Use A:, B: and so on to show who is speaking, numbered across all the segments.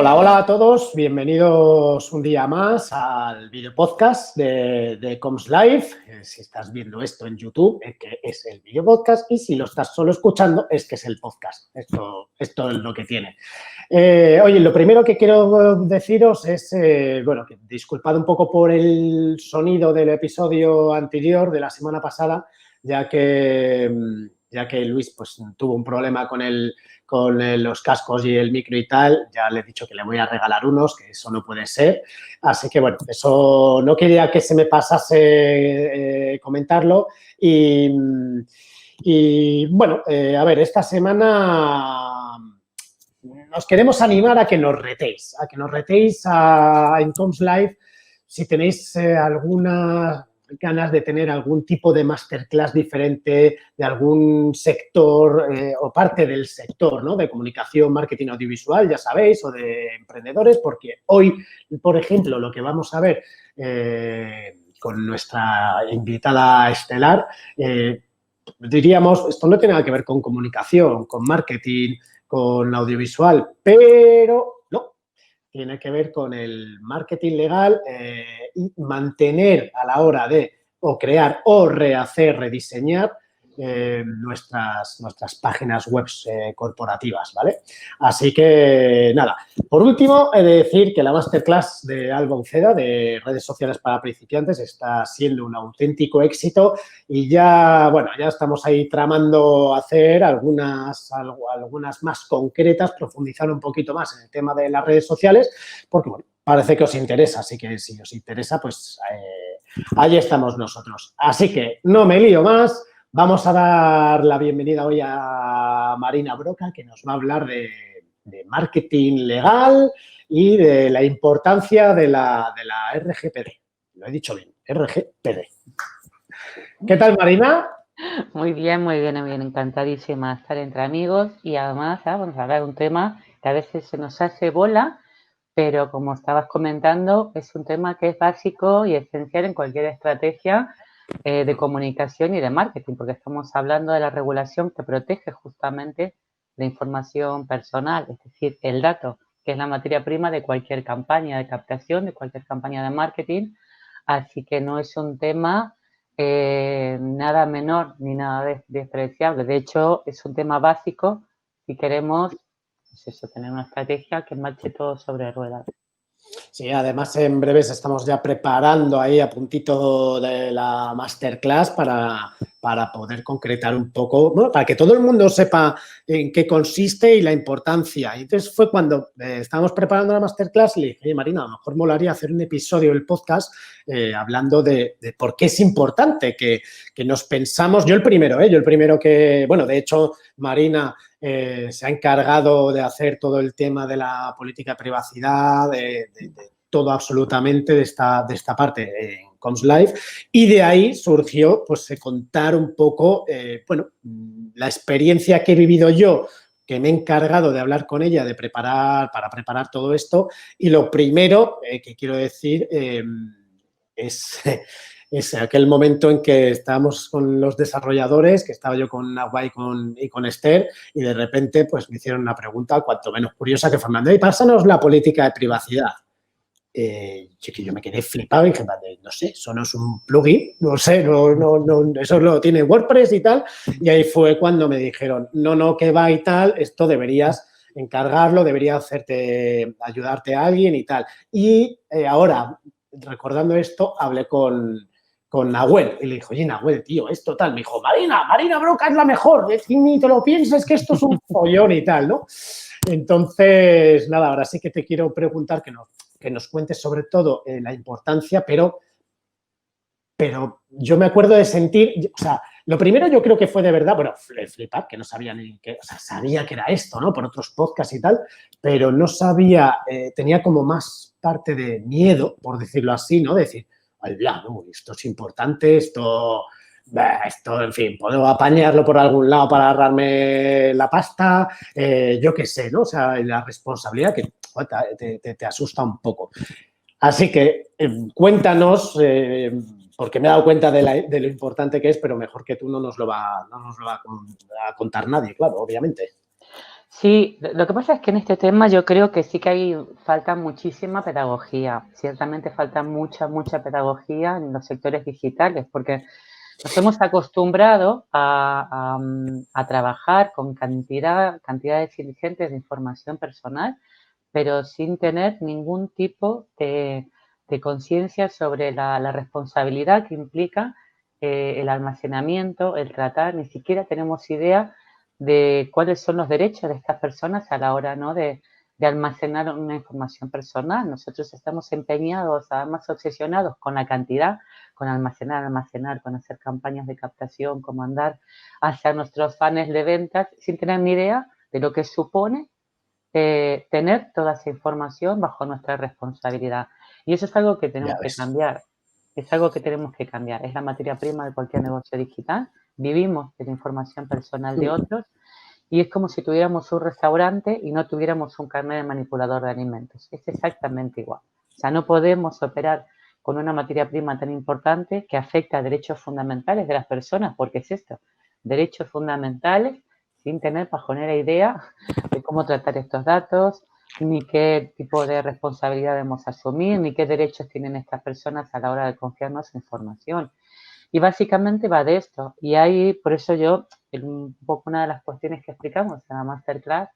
A: Hola, hola a todos, bienvenidos un día más al video podcast de Coms Live. Si estás viendo esto en YouTube, es que es el video podcast, y si lo estás solo escuchando, es que es el podcast. Esto es lo que tiene. Oye, lo primero que quiero deciros es, bueno, que disculpad un poco por el sonido del episodio anterior de la semana pasada, ya que Luis pues tuvo un problema con los cascos y el micro y tal. Ya le he dicho que le voy a regalar unos, que eso no puede ser. Así que, bueno, eso no quería que se me pasase comentarlo. Y bueno, a ver, esta semana nos queremos animar a que nos retéis, en Coms Live si tenéis alguna ganas de tener algún tipo de masterclass diferente de algún sector o parte del sector, ¿no? De comunicación, marketing audiovisual, ya sabéis, o de emprendedores, porque hoy, por ejemplo, lo que vamos a ver con nuestra invitada estelar, diríamos, esto no tiene nada que ver con comunicación, con marketing, con audiovisual, pero no, tiene que ver con el marketing legal y mantener a la hora de o crear o rehacer, rediseñar nuestras páginas web corporativas, ¿vale? Así que, nada. Por último, he de decir que la masterclass de Alba Uceda de redes sociales para principiantes está siendo un auténtico éxito y ya, bueno, ya estamos ahí tramando hacer algunas más concretas, profundizar un poquito más en el tema de las redes sociales, porque, bueno, parece que os interesa, así que si os interesa, pues ahí estamos nosotros. Así que no me lío más. Vamos a dar la bienvenida hoy a Marina Broca, que nos va a hablar de marketing legal y de la importancia de la RGPD. Lo he dicho bien, RGPD. ¿Qué tal, Marina?
B: Muy bien, encantadísima de estar entre amigos y además vamos a hablar de un tema que a veces se nos hace bola, pero como estabas comentando, es un tema que es básico y esencial en cualquier estrategia de comunicación y de marketing, porque estamos hablando de la regulación que protege justamente la información personal, es decir, el dato, que es la materia prima de cualquier campaña de captación, de cualquier campaña de marketing, así que no es un tema nada menor ni nada despreciable. De hecho, es un tema básico si queremos pues eso, tener una estrategia que marche todo sobre ruedas.
A: Sí, además en breves estamos ya preparando ahí a puntito de la masterclass para poder concretar un poco, bueno, para que todo el mundo sepa en qué consiste y la importancia. Y entonces fue cuando estábamos preparando la masterclass y le dije, oye, Marina, a lo mejor molaría hacer un episodio del podcast hablando de por qué es importante que nos pensamos, yo el primero que, bueno, de hecho, Marina se ha encargado de hacer todo el tema de la política de privacidad, de todo absolutamente de esta parte en Coms Live, y de ahí surgió pues contar un poco, bueno, la experiencia que he vivido yo, que me he encargado de hablar con ella para preparar todo esto, y lo primero que quiero decir es aquel momento en que estábamos con los desarrolladores, que estaba yo con Agua y con Esther, y de repente pues me hicieron una pregunta cuanto menos curiosa, que fue, y pásanos la política de privacidad. Yo me quedé flipado y dije, no sé, eso no es un plugin, no sé, eso lo tiene WordPress y tal. Y ahí fue cuando me dijeron, no, que va y tal, esto deberías encargarlo, debería ayudarte a alguien y tal. Y ahora, recordando esto, hablé con Nahuel y le dijo, oye, Nahuel, tío, es total. Me dijo, Marina Broca es la mejor, ni te lo pienses que esto es un follón y tal, ¿no? Entonces, nada, ahora sí que te quiero preguntar que nos cuentes sobre todo la importancia, pero yo me acuerdo de sentir, o sea, lo primero yo creo que fue de verdad, bueno, flipar, que no sabía ni que, o sea, sabía que era esto, ¿no? Por otros podcasts y tal, pero no sabía, tenía como más parte de miedo, por decirlo así, ¿no? De decir, no, esto es importante, esto, en fin, puedo apañarlo por algún lado para agarrarme la pasta, yo qué sé, ¿no? O sea, la responsabilidad que te asusta un poco. Así que cuéntanos, porque me he dado cuenta de lo importante que es, pero mejor que tú no nos lo va a contar nadie, claro, obviamente.
B: Sí, lo que pasa es que en este tema yo creo que sí que falta muchísima pedagogía. Ciertamente falta mucha pedagogía en los sectores digitales, porque nos hemos acostumbrado a trabajar con cantidades ingentes de información personal, pero sin tener ningún tipo de conciencia sobre la responsabilidad que implica el almacenamiento, el tratar, ni siquiera tenemos idea de cuáles son los derechos de estas personas a la hora, ¿no?, de almacenar una información personal. Nosotros estamos empeñados, además obsesionados con la cantidad, con almacenar, con hacer campañas de captación, con mandar hacia nuestros funnels de ventas, sin tener ni idea de lo que supone tener toda esa información bajo nuestra responsabilidad. Y eso es algo que
A: Ya
B: tenemos que
A: ves.
B: cambiar. Es algo que tenemos que cambiar. Es la materia prima de cualquier negocio digital. Vivimos de la información personal de otros y es como si tuviéramos un restaurante y no tuviéramos un carnet de manipulador de alimentos. Es exactamente igual. O sea, no podemos operar con una materia prima tan importante que afecta a derechos fundamentales de las personas, porque es esto, derechos fundamentales sin tener pajonera idea de cómo tratar estos datos, ni qué tipo de responsabilidad debemos asumir, ni qué derechos tienen estas personas a la hora de confiarnos su información. Y básicamente va de esto. Y ahí, por eso yo, un poco una de las cuestiones que explicamos en la masterclass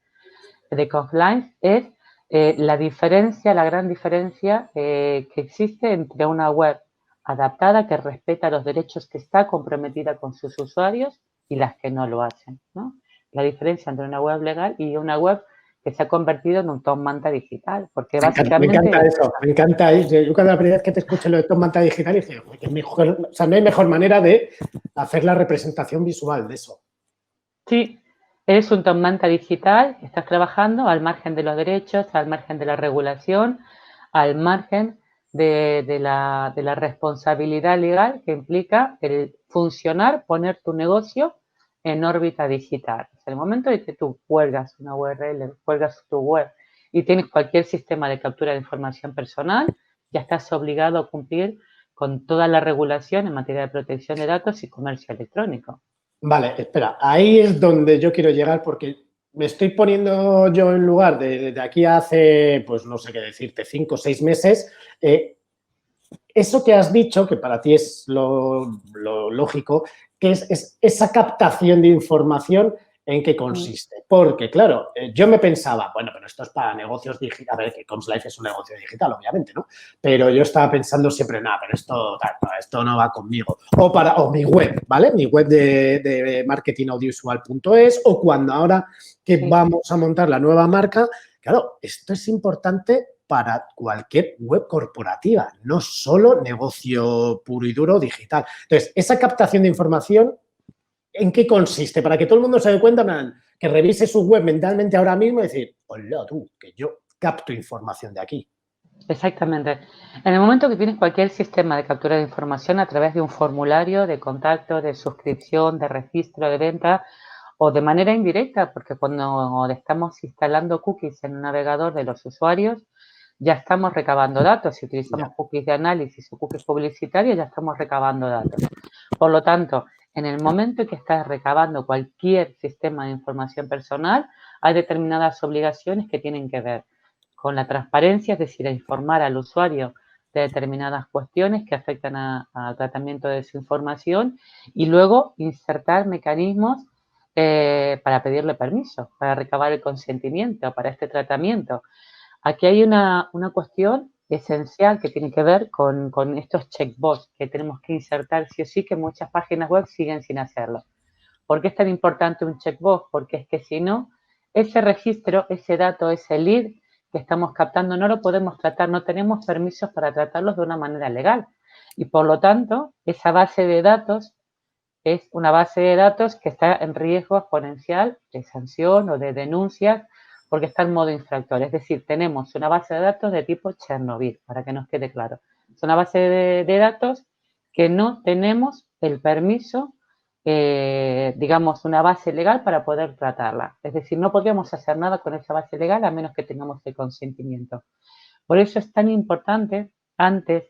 B: de Compliance es la diferencia, la gran diferencia que existe entre una web adaptada que respeta los derechos que está comprometida con sus usuarios y las que no lo hacen, ¿no? La diferencia entre una web legal y una web que se ha convertido en un top manta digital, porque
A: Me encanta
B: básicamente
A: eso, me encanta. Yo cuando la primera vez que te escuché lo de Top Manta Digital dije, que mejor, o sea, no hay mejor manera de hacer la representación visual de eso.
B: sí, eres un top manta digital, estás trabajando al margen de los derechos, al margen de la regulación, al margen de la responsabilidad legal que implica el funcionar, poner tu negocio en órbita digital. En el momento en que tú cuelgas una URL, cuelgas tu web y tienes cualquier sistema de captura de información personal, ya estás obligado a cumplir con toda la regulación en materia de protección de datos y comercio electrónico.
A: Vale, espera, ahí es donde yo quiero llegar porque me estoy poniendo yo en lugar de aquí a hace, pues no sé qué decirte, 5 o 6 meses. Eso que has dicho, que para ti es lo lógico, que es esa captación de información, ¿en qué consiste? Porque, claro, yo me pensaba, bueno, pero esto es para negocios digitales, a ver, que ComsLife es un negocio digital, obviamente, ¿no? Pero yo estaba pensando siempre, nada, pero esto no va conmigo. O mi web, ¿vale? Mi web de marketingaudiovisual.es o cuando ahora que
B: Sí.
A: vamos a montar la nueva marca, claro, esto es importante para cualquier web corporativa, no solo negocio puro y duro digital. Entonces, esa captación de información, ¿en qué consiste? Para que todo el mundo se dé cuenta, man, que revise su web mentalmente ahora mismo y decir, hola tú, que yo capto información de aquí.
B: Exactamente. En el momento que tienes cualquier sistema de captura de información a través de un formulario de contacto, de suscripción, de registro de venta o de manera indirecta, porque cuando estamos instalando cookies en un navegador de los usuarios, ya estamos recabando datos. Si utilizamos
A: Ya.
B: cookies de análisis o cookies publicitarios, ya estamos recabando datos. Por lo tanto, en el momento en que estás recabando cualquier sistema de información personal, hay determinadas obligaciones que tienen que ver con la transparencia, es decir, a informar al usuario de determinadas cuestiones que afectan al tratamiento de su información y luego insertar mecanismos para pedirle permiso, para recabar el consentimiento para este tratamiento. Aquí hay una cuestión esencial que tiene que ver con estos checkbox que tenemos que insertar sí o sí, que muchas páginas web siguen sin hacerlo. ¿Por qué es tan importante un checkbox? Porque es que si no, ese registro, ese dato, ese lead que estamos captando no lo podemos tratar, no tenemos permisos para tratarlos de una manera legal. Y por lo tanto, esa base de datos es una base de datos que está en riesgo exponencial de sanción o de denuncias porque está en modo infractor. Es decir, tenemos una base de datos de tipo Chernobyl, para que nos quede claro. Es una base de datos que no tenemos el permiso, digamos, una base legal para poder tratarla. Es decir, no podríamos hacer nada con esa base legal a menos que tengamos el consentimiento. Por eso es tan importante, antes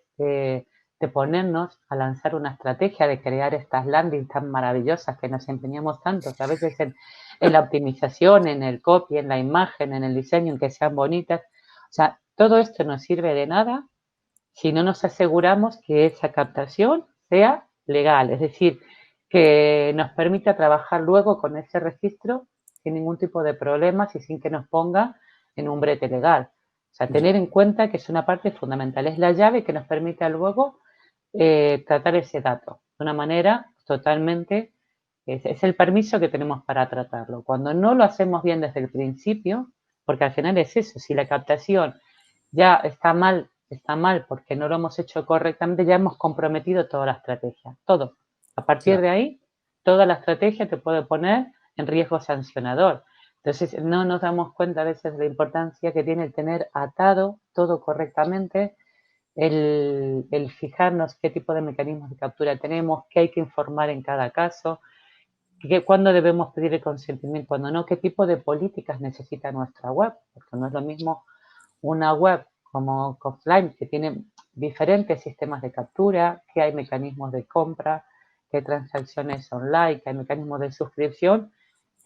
B: de ponernos a lanzar una estrategia, de crear estas landings tan maravillosas que nos empeñamos tanto, que a veces en la optimización, en el copy, en la imagen, en el diseño, en que sean bonitas. O sea, todo esto no sirve de nada si no nos aseguramos que esa captación sea legal, es decir, que nos permita trabajar luego con ese registro sin ningún tipo de problemas y sin que nos ponga en un brete legal. O sea, tener en cuenta que es una parte fundamental, es la llave que nos permite luego tratar ese dato de una manera totalmente, es el permiso que tenemos para tratarlo. Cuando no lo hacemos bien desde el principio, porque al final es eso, si la captación ya está mal porque no lo hemos hecho correctamente, ya hemos comprometido toda la estrategia, todo. A partir de ahí, toda la estrategia te puede poner en riesgo sancionador. Entonces, no nos damos cuenta a veces de la importancia que tiene el tener atado todo correctamente, el fijarnos qué tipo de mecanismos de captura tenemos, qué hay que informar en cada caso, cuándo debemos pedir el consentimiento, cuándo no, qué tipo de políticas necesita nuestra web, porque no es lo mismo una web como Cofline, que tiene diferentes sistemas de captura, que hay mecanismos de compra, que hay transacciones online, que hay mecanismos de suscripción,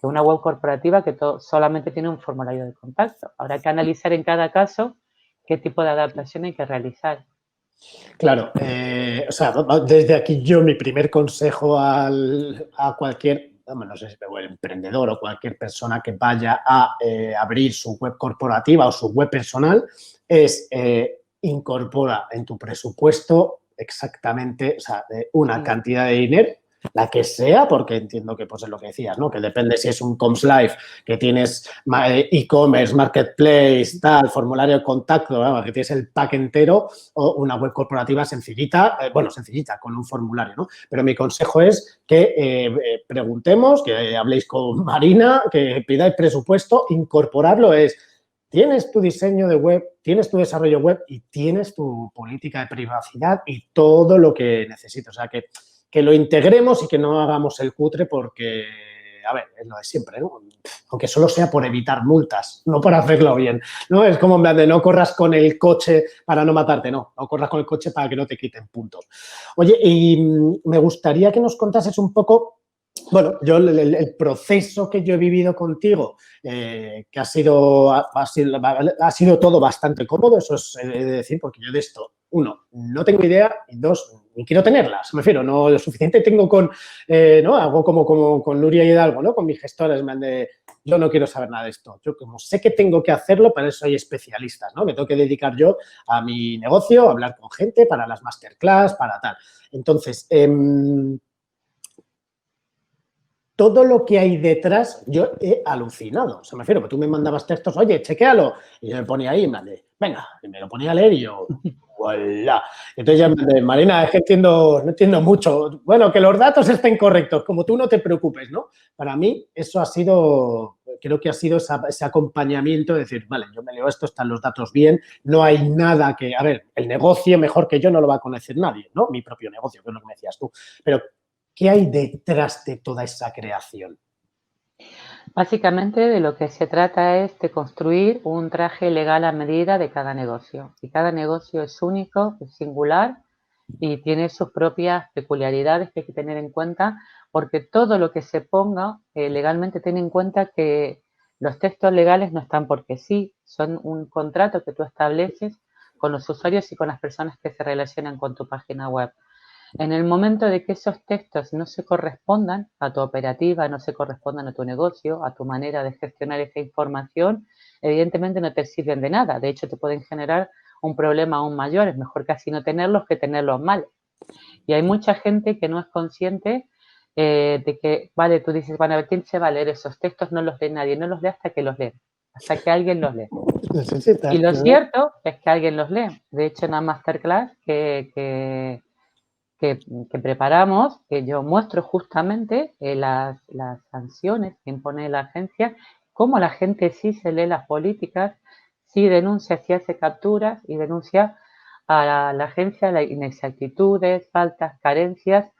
B: que una web corporativa que solamente tiene un formulario de contacto. Habrá que analizar en cada caso qué tipo de adaptación hay que realizar.
A: Claro, o sea, desde aquí yo mi primer consejo a cualquier, no sé si el emprendedor o cualquier persona que vaya a abrir su web corporativa o su web personal es incorpora en tu presupuesto exactamente, o sea, una cantidad de dinero, la que sea, porque entiendo que pues es lo que decías, ¿no? Que depende si es un Coms Live, que tienes e-commerce, marketplace, tal, formulario de contacto, ¿no? Que tienes el pack entero, o una web corporativa sencillita, sencillita, con un formulario, ¿no? Pero mi consejo es que preguntemos, que habléis con Marina, que pidáis presupuesto, incorporarlo es... Tienes tu diseño de web, tienes tu desarrollo web y tienes tu política de privacidad y todo lo que necesitas. O sea, que lo integremos y que no hagamos el cutre porque, a ver, es lo de siempre, ¿no? Aunque solo sea por evitar multas, no por hacerlo bien, ¿no? Es como en plan de no corras con el coche para no matarte, no corras con el coche para que no te quiten puntos. Oye, y me gustaría que nos contases un poco, bueno, yo el proceso que yo he vivido contigo, que ha sido todo bastante cómodo, eso es de decir, porque yo de esto, uno, no tengo idea y dos, ni quiero tenerlas, me refiero, no lo suficiente tengo con, ¿no? Algo como con Nuria Hidalgo, ¿no? Con mis gestores, yo no quiero saber nada de esto. Yo como sé que tengo que hacerlo, para eso hay especialistas, ¿no? Me tengo que dedicar yo a mi negocio, a hablar con gente, para las masterclass, para tal. Entonces, todo lo que hay detrás, yo he alucinado. O sea, me refiero que tú me mandabas textos, oye, chequéalo. Y yo me ponía ahí, venga, y me lo ponía a leer y yo, ¡voilà! Entonces ya me Marina, es que no entiendo mucho. Bueno, que los datos estén correctos, como tú no te preocupes, ¿no? Para mí eso ha sido, creo que ha sido ese acompañamiento de decir, vale, yo me leo esto, están los datos bien, no hay nada que, a ver, el negocio mejor que yo no lo va a conocer nadie, ¿no? Mi propio negocio, que es lo que me decías tú. Pero ¿qué hay detrás de toda esa creación?
B: Básicamente de lo que se trata es de construir un traje legal a medida de cada negocio. Y cada negocio es único, es singular y tiene sus propias peculiaridades que hay que tener en cuenta, porque todo lo que se ponga legalmente tiene en cuenta que los textos legales no están porque sí, son un contrato que tú estableces con los usuarios y con las personas que se relacionan con tu página web. En el momento de que esos textos no se correspondan a tu operativa, no se correspondan a tu negocio, a tu manera de gestionar esa información, evidentemente no te sirven de nada. De hecho, te pueden generar un problema aún mayor. Es mejor casi no tenerlos que tenerlos mal. Y hay mucha gente que no es consciente de que, vale, tú dices, bueno, a ver, ¿quién se va a leer esos textos? No los lee nadie, no los lee hasta que los lee, hasta que alguien los lee. Y lo cierto es que alguien los lee. De hecho, en la masterclass que preparamos, que yo muestro justamente las sanciones que impone la agencia, cómo la gente sí se lee las políticas, sí denuncia, sí hace capturas y denuncia a la agencia las inexactitudes, faltas, carencias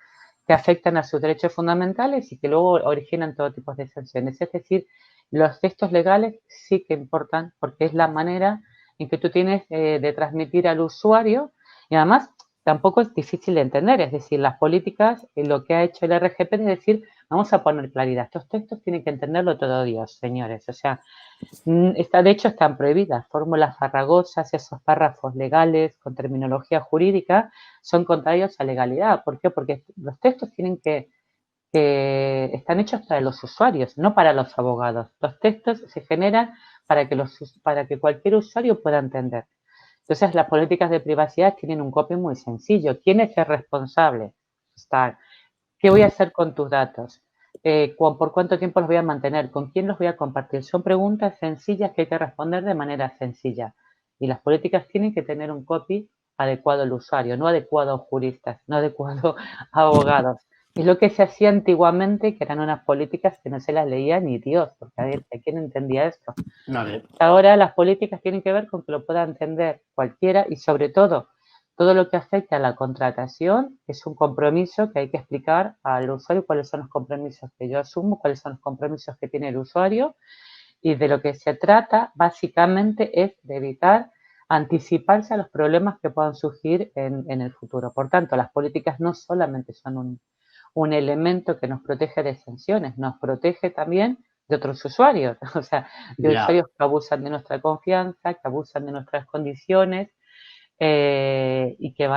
B: que afectan a sus derechos fundamentales y que luego originan todo tipo de sanciones. Es decir, los textos legales sí que importan porque es la manera en que tú tienes de transmitir al usuario y además tampoco es difícil de entender. Es decir, las políticas, lo que ha hecho el RGP es decir, vamos a poner claridad. Estos textos tienen que entenderlo todo Dios, señores. O sea, de hecho están prohibidas. Fórmulas farragosas, esos párrafos legales con terminología jurídica son contrarios a legalidad. ¿Por qué? Porque los textos tienen que están hechos para los usuarios, no para los abogados. Los textos se generan para que cualquier usuario pueda entender. Entonces, las políticas de privacidad tienen un copy muy sencillo. ¿Quién es el responsable? ¿Qué voy a hacer con tus datos? ¿Por cuánto tiempo los voy a mantener? ¿Con quién los voy a compartir? Son preguntas sencillas que hay que responder de manera sencilla. Y las políticas tienen que tener un copy adecuado al usuario, no adecuado a juristas, no adecuado a abogados. Es lo que se hacía antiguamente, que eran unas políticas que no se las leía ni Dios, porque ¿a quién entendía esto?
A: Vale.
B: Ahora las políticas tienen que ver con que lo pueda entender cualquiera y sobre todo lo que afecta a la contratación es un compromiso que hay que explicar al usuario cuáles son los compromisos que yo asumo, cuáles son los compromisos que tiene el usuario y de lo que se trata básicamente es de evitar anticiparse a los problemas que puedan surgir en el futuro. Por tanto, las políticas no solamente son un elemento que nos protege de sanciones, nos protege también de otros usuarios, o sea, de usuarios que abusan de nuestra confianza, que abusan de nuestras condiciones y que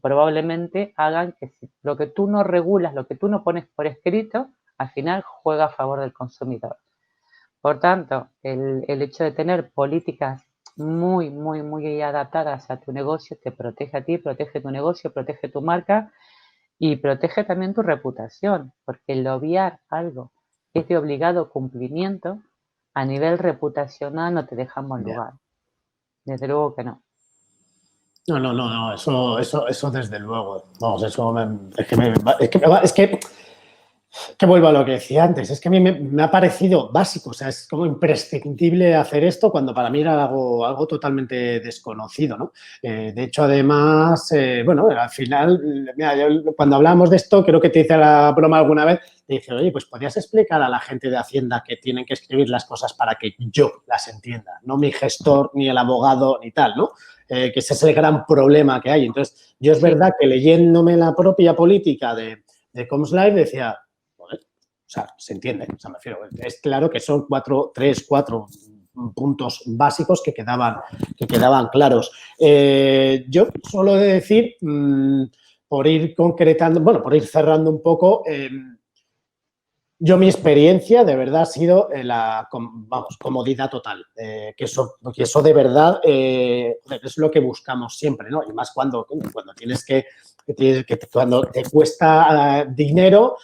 B: probablemente hagan que lo que tú no regulas, lo que tú no pones por escrito, al final juega a favor del consumidor. Por tanto, el hecho de tener políticas muy, muy, muy adaptadas a tu negocio te protege a ti, protege tu negocio, protege tu marca y protege también tu reputación, porque el obviar algo que es de obligado cumplimiento, a nivel reputacional no te deja en buen lugar. Desde luego que no.
A: No, eso desde luego. Vamos, eso que vuelvo a lo que decía antes, es que a mí me ha parecido básico, o sea, es como imprescindible hacer esto cuando para mí era algo totalmente desconocido, ¿no? De hecho, además, bueno, al final, mira, yo, cuando hablábamos de esto, creo que te hice la broma alguna vez, te dije, oye, pues podrías explicar a la gente de Hacienda que tienen que escribir las cosas para que yo las entienda, no mi gestor, ni el abogado, ni tal, ¿no? Que ese es el gran problema que hay. Entonces, yo es verdad que leyéndome la propia política de ComsLive decía, o sea, se entiende, o sea, me refiero, es claro que son tres, cuatro puntos básicos que quedaban claros. Yo solo he de decir, por ir concretando, bueno, por ir cerrando un poco, yo mi experiencia de verdad ha sido comodidad total, que eso de verdad es lo que buscamos siempre, ¿no? Y más cuando tienes cuando te cuesta dinero,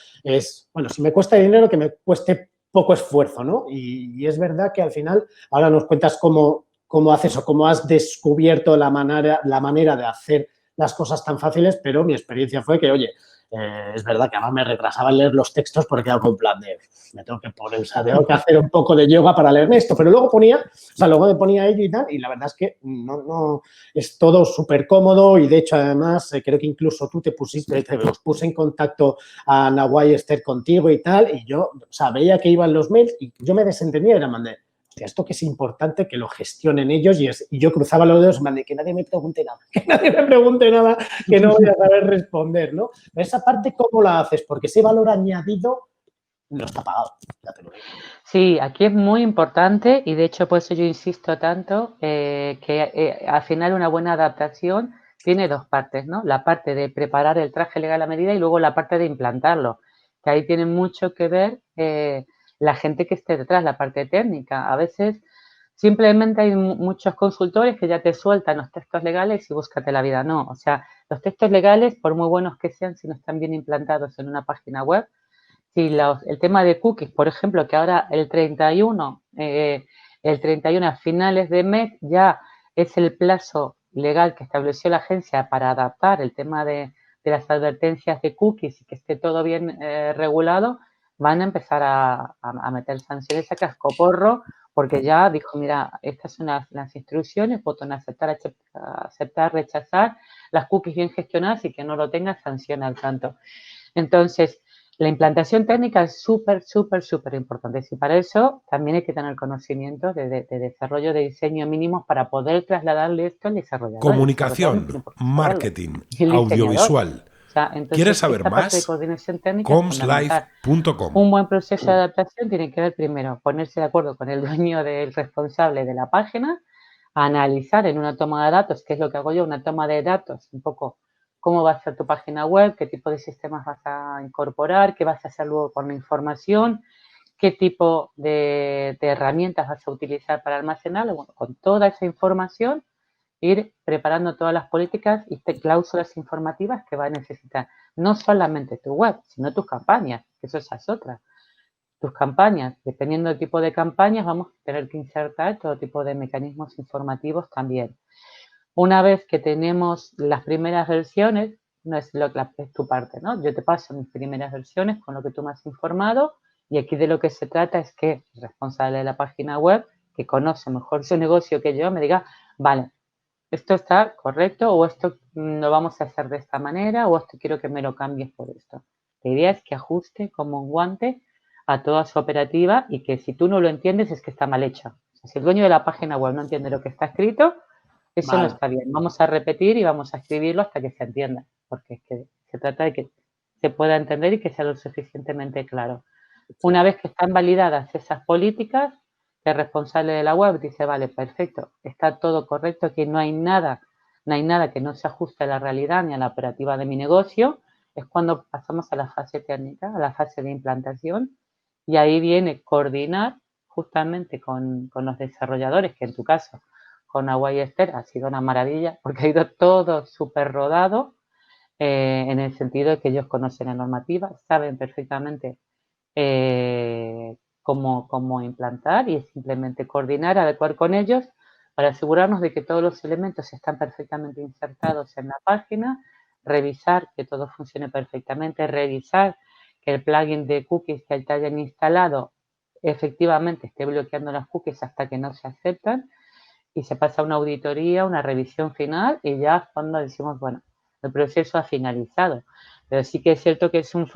A: bueno, si me cuesta dinero, que me cueste poco esfuerzo, ¿no? Y es verdad que al final, ahora nos cuentas cómo haces o cómo has descubierto la manera de hacer las cosas tan fáciles, pero mi experiencia fue que, oye, es verdad que además me retrasaba en leer los textos porque era en plan de, me tengo que poner, o sea, tengo que hacer un poco de yoga para leerme esto, pero luego me ponía ello y tal, y la verdad es que no es todo súper cómodo y de hecho además creo que incluso tú os puse en contacto a Nawai Esther contigo y tal, y yo, o sea, veía que iban los mails y yo me desentendía y era mandé, esto que es importante que lo gestionen ellos y yo cruzaba los dedos de que nadie me pregunte nada, que no voy a saber responder, ¿no? Esa parte, ¿cómo la haces? Porque ese valor añadido no está pagado, ya te lo digo.
B: Sí, aquí es muy importante y de hecho por eso yo insisto tanto que al final una buena adaptación tiene dos partes, ¿no? La parte de preparar el traje legal a medida y luego la parte de implantarlo, que ahí tiene mucho que ver la gente que esté detrás, la parte técnica. A veces simplemente hay muchos consultores que ya te sueltan los textos legales y búscate la vida. No, o sea, los textos legales, por muy buenos que sean, si no están bien implantados en una página web, si el tema de cookies, por ejemplo, que ahora el 31 a finales de mes ya es el plazo legal que estableció la agencia para adaptar el tema de las advertencias de cookies y que esté todo bien regulado, van a empezar a meter sanciones a cascoporro porque ya dijo, mira, estas son las instrucciones, botón aceptar, rechazar, las cookies bien gestionadas y que no lo tengas, sanciona al tanto. Entonces, La implantación técnica es súper, súper, súper importante. Y para eso también hay que tener conocimiento de desarrollo de diseño mínimos para poder trasladarle esto al desarrollador. El desarrollador
C: Comunicación,
B: tiene por qué saberlo.
C: marketing,
B: Y el diseñador.
C: audiovisual.
B: O sea,
C: ¿Quieres
B: entonces,
C: saber
B: esta parte de
C: más?
B: coordinación técnica es fundamental.
C: comslife.com.
B: Un buen proceso de adaptación tiene que ver primero ponerse de acuerdo con el dueño del responsable de la página, analizar en una toma de datos, que es lo que hago yo, una toma de datos, un poco cómo va a ser tu página web, qué tipo de sistemas vas a incorporar, qué vas a hacer luego con la información, qué tipo de herramientas vas a utilizar para almacenarlo. Bueno, con toda esa información, ir preparando todas las políticas y cláusulas informativas que va a necesitar. No solamente tu web, sino tus campañas, que eso es otra. Tus campañas, dependiendo del tipo de campañas, vamos a tener que insertar todo tipo de mecanismos informativos también. Una vez que tenemos las primeras versiones, no es es tu parte, ¿no? Yo te paso mis primeras versiones con lo que tú me has informado y aquí de lo que se trata es que el responsable de la página web, que conoce mejor su negocio que yo, me diga, vale, esto está correcto o esto lo vamos a hacer de esta manera o esto quiero que me lo cambies por esto. La idea es que ajuste como un guante a toda su operativa y que si tú no lo entiendes es que está mal hecha. O sea, si el dueño de la página web no entiende lo que está escrito, eso no está bien. Vamos a repetir y vamos a escribirlo hasta que se entienda, porque es que se trata de que se pueda entender y que sea lo suficientemente claro. Una vez que están validadas esas políticas, el responsable de la web dice, vale, perfecto, está todo correcto, aquí no hay nada que no se ajuste a la realidad ni a la operativa de mi negocio, es cuando pasamos a la fase técnica, a la fase de implantación, y ahí viene coordinar justamente con los desarrolladores, que en tu caso con Agua y Esther ha sido una maravilla, porque ha ido todo súper rodado, en el sentido de que ellos conocen la normativa, saben perfectamente cómo implantar y es simplemente coordinar, adecuar con ellos para asegurarnos de que todos los elementos están perfectamente insertados en la página, revisar que todo funcione perfectamente, revisar que el plugin de cookies que te hayan instalado efectivamente esté bloqueando las cookies hasta que no se aceptan y se pasa una auditoría, una revisión final y ya cuando decimos, bueno, el proceso ha finalizado. Pero sí que es cierto que es un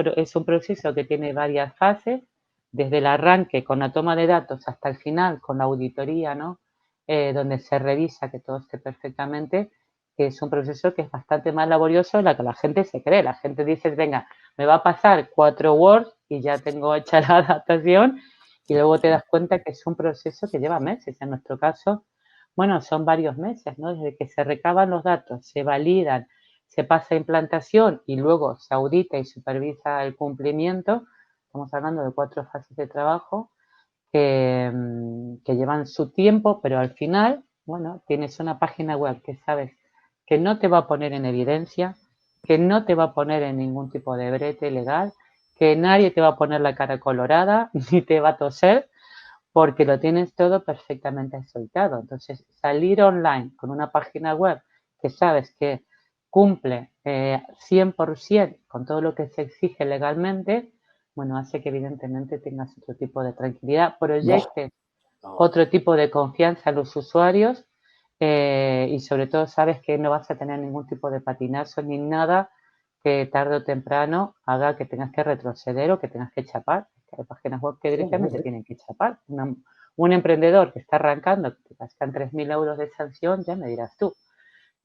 B: proceso que tiene varias fases, desde el arranque con la toma de datos hasta el final con la auditoría, ¿no? Donde se revisa que todo esté perfectamente, que es un proceso que es bastante más laborioso de lo que la gente se cree. La gente dice, venga, me va a pasar 4 Words y ya tengo hecha la adaptación y luego te das cuenta que es un proceso que lleva meses. En nuestro caso, bueno, son varios meses, ¿no? Desde que se recaban los datos, se validan, se pasa a implantación y luego se audita y supervisa el cumplimiento. Estamos hablando de 4 fases de trabajo que llevan su tiempo, pero al final, bueno, tienes una página web que sabes que no te va a poner en evidencia, que no te va a poner en ningún tipo de brete legal, que nadie te va a poner la cara colorada, ni te va a toser, porque lo tienes todo perfectamente soltado. Entonces, salir online con una página web que sabes que cumple 100% con todo lo que se exige legalmente, bueno, hace que evidentemente tengas otro tipo de tranquilidad, proyectes otro tipo de confianza a los usuarios y sobre todo sabes que no vas a tener ningún tipo de patinazo ni nada que tarde o temprano haga que tengas que retroceder o que tengas que chapar. Hay páginas web que directamente tienen que chapar. Un emprendedor que está arrancando, que te gastan 3.000 euros de sanción, ya me dirás tú,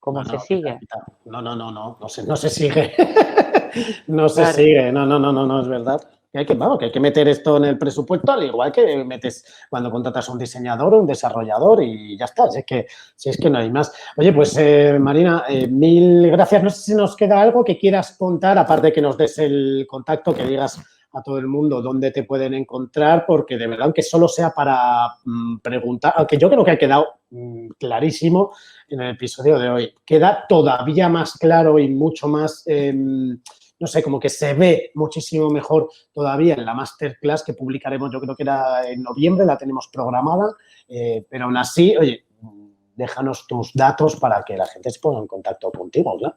B: ¿cómo se sigue?
A: No se sigue. No se
B: Claro.
A: sigue, no, es verdad. Que hay que meter esto en el presupuesto, al igual que metes cuando contratas a un diseñador o un desarrollador y ya está. Si es que no hay más. Oye, pues Marina, mil gracias. No sé si nos queda algo que quieras contar, aparte de que nos des el contacto, que digas a todo el mundo dónde te pueden encontrar, porque de verdad, aunque solo sea para preguntar, aunque yo creo que ha quedado clarísimo en el episodio de hoy, queda todavía más claro y mucho más... no sé, como que se ve muchísimo mejor todavía en la masterclass que publicaremos, yo creo que era en noviembre, la tenemos programada, pero aún así, oye, déjanos tus datos para que la gente se ponga en contacto contigo, ¿no?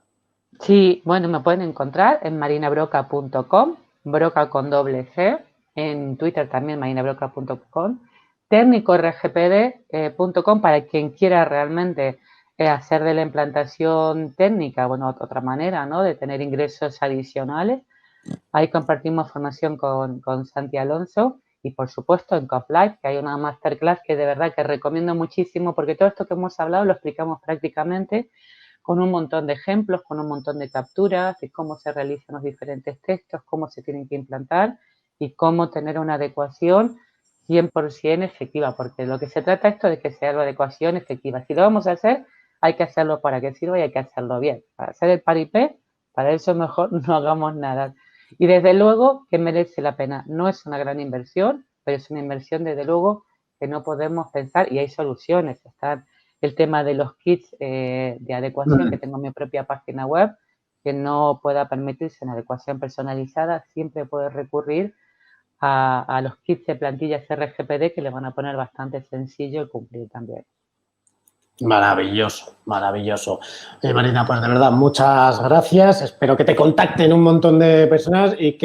B: Sí, bueno, me pueden encontrar en marinabroca.com, broca con doble C, en Twitter también marinabroca.com, técnicorgpd.com para quien quiera realmente hacer de la implantación técnica, bueno, otra manera, ¿no?, de tener ingresos adicionales, Ahí compartimos formación con Santi Alonso y, por supuesto, en CopLife, que hay una masterclass que de verdad que recomiendo muchísimo, porque todo esto que hemos hablado lo explicamos prácticamente con un montón de ejemplos, con un montón de capturas de cómo se realizan los diferentes textos, cómo se tienen que implantar y cómo tener una adecuación 100% efectiva, porque lo que se trata esto de que sea la adecuación efectiva. Si lo vamos a hacer, hay que hacerlo para que sirva y hay que hacerlo bien. Para hacer el paripé, para eso mejor no hagamos nada. Y desde luego que merece la pena. No es una gran inversión, pero es una inversión desde luego que no podemos pensar, y hay soluciones. Está el tema de los kits de adecuación, que tengo en mi propia página web, que no pueda permitirse una adecuación personalizada, siempre puede recurrir a los kits de plantillas RGPD, que le van a poner bastante sencillo el cumplir también.
A: Maravilloso, maravilloso. Marina, pues de verdad, muchas gracias. Espero que te contacten un montón de personas y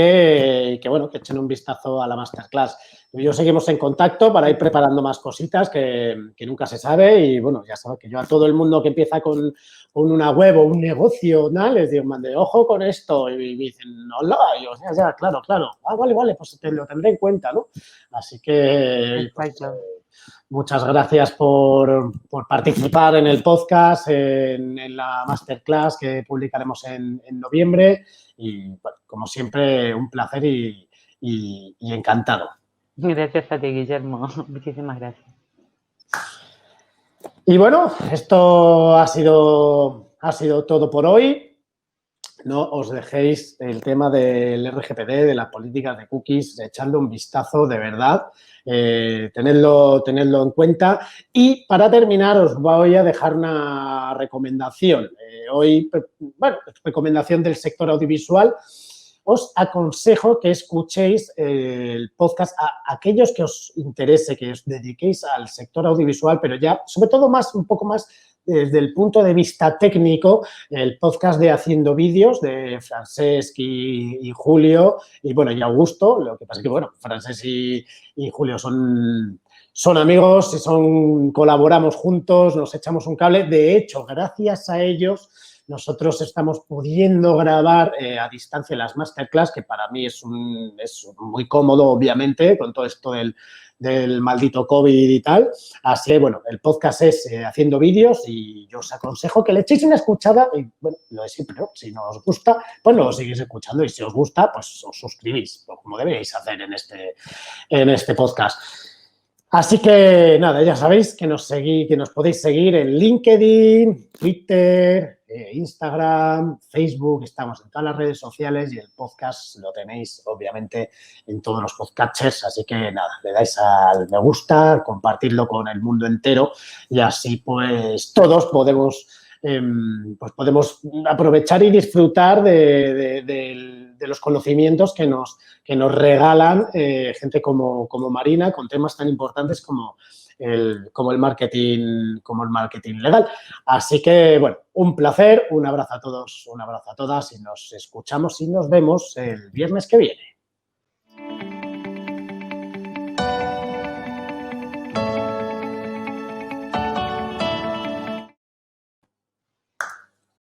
A: bueno, que echen un vistazo a la masterclass. Yo seguimos en contacto para ir preparando más cositas que nunca se sabe. Y bueno, ya sabes que yo a todo el mundo que empieza con una web o un negocio, ¿no? Les digo, mande, ojo con esto. Y me dicen, hola, y yo, ya, claro. Ah, vale, pues lo tendré en cuenta, ¿no? Así que pues, muchas gracias por participar en el podcast, en la masterclass que publicaremos en noviembre. Y, bueno, como siempre, un placer y encantado.
B: Gracias a ti, Guillermo. Muchísimas gracias.
A: Y bueno, esto ha sido todo por hoy. No os dejéis el tema del RGPD, de las políticas de cookies, echando un vistazo de verdad, tenedlo en cuenta. Y para terminar os voy a dejar una recomendación. Hoy, bueno, recomendación del sector audiovisual. Os aconsejo que escuchéis el podcast a aquellos que os interese, que os dediquéis al sector audiovisual, pero ya, sobre todo, un poco más desde el punto de vista técnico, el podcast de Haciendo Vídeos de Francesc y Julio, y bueno, y Augusto. Lo que pasa es que, bueno, Francesc y Julio son amigos, colaboramos juntos, nos echamos un cable. De hecho, gracias a ellos, nosotros estamos pudiendo grabar a distancia las masterclass, que para mí es muy cómodo, obviamente, con todo esto del maldito COVID y tal. Así que, bueno, el podcast es Haciendo Vídeos y yo os aconsejo que le echéis una escuchada y, bueno, lo de siempre, ¿no? Si no os gusta, pues no lo seguís escuchando y si os gusta, pues os suscribís, como deberíais hacer en este podcast. Así que, nada, ya sabéis que nos podéis seguir en LinkedIn, Twitter, Instagram, Facebook. Estamos en todas las redes sociales y el podcast lo tenéis, obviamente, en todos los podcatchers. Así que, nada, le dais al me gusta, compartirlo con el mundo entero y así, pues, todos podemos aprovechar y disfrutar de los conocimientos que nos regalan gente como Marina, con temas tan importantes como el marketing legal. Así que, bueno, un placer, un abrazo a todos, un abrazo a todas y nos escuchamos y nos vemos el viernes que viene.